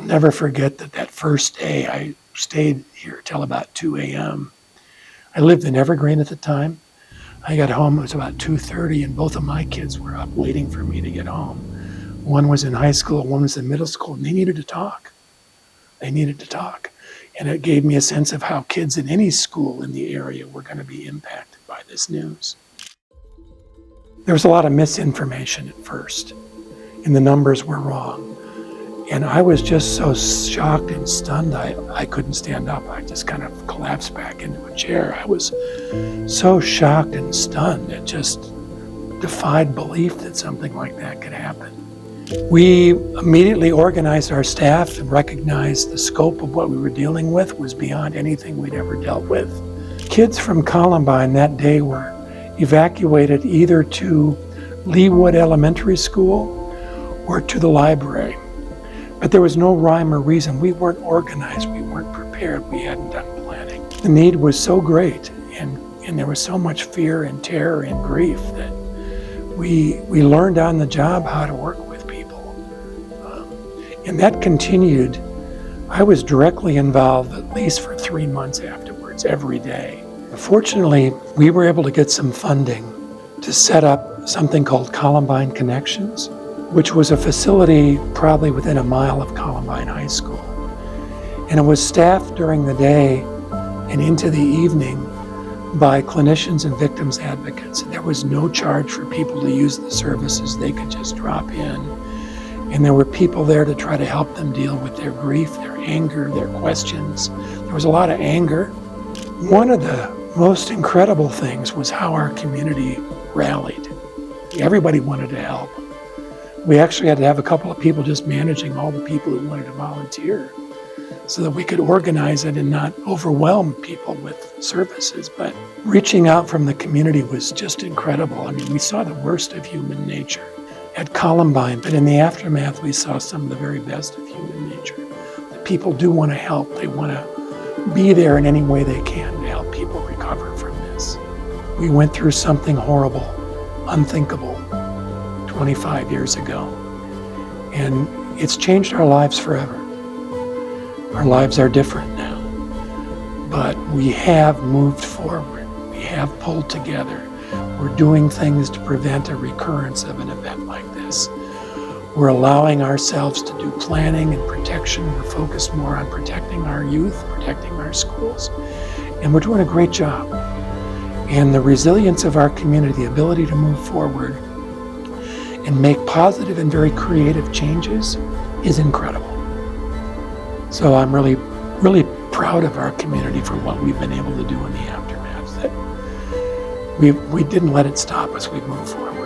never forget that first day. I stayed here till about 2 a.m. I lived in Evergreen at the time. I got home, it was about 2:30, and both of my kids were up waiting for me to get home. One was in high school, one was in middle school, and they needed to talk. They needed to talk. And it gave me a sense of how kids in any school in the area were going to be impacted by this news. There was a lot of misinformation at first, and the numbers were wrong. And I was just so shocked and stunned, I couldn't stand up. I just kind of collapsed back into a chair. I was so shocked and stunned. It just defied belief that something like that could happen. We immediately organized our staff and recognized the scope of what we were dealing with was beyond anything we'd ever dealt with. Kids from Columbine that day were evacuated either to Leawood Elementary School or to the library. But there was no rhyme or reason. We weren't organized, we weren't prepared, we hadn't done planning. The need was so great, and there was so much fear and terror and grief that we learned on the job how to work with people. And that continued. I was directly involved at least for 3 months afterwards, every day. Fortunately, we were able to get some funding to set up something called Columbine Connections, which was a facility probably within a mile of Columbine High School. And it was staffed during the day and into the evening by clinicians and victims advocates. There was no charge for people to use the services. They could just drop in. And there were people there to try to help them deal with their grief, their anger, their questions. There was a lot of anger. One of the most incredible things was how our community rallied. Everybody wanted to help. We actually had to have a couple of people just managing all the people who wanted to volunteer so that we could organize it and not overwhelm people with services. But reaching out from the community was just incredible. I mean, we saw the worst of human nature at Columbine, but in the aftermath, we saw some of the very best of human nature. The people do want to help. They want to be there in any way they can to help people recover from this. We went through something horrible, unthinkable, 25 years ago, and it's changed our lives forever. Our lives are different now, but we have moved forward. We have pulled together. We're doing things to prevent a recurrence of an event like this. We're allowing ourselves to do planning and protection. We're focused more on protecting our youth, protecting our schools, and we're doing a great job. And the resilience of our community, the ability to move forward and make positive and very creative changes is incredible. So I'm really, really proud of our community for what we've been able to do in the aftermath. That we didn't let it stop us. We moved forward.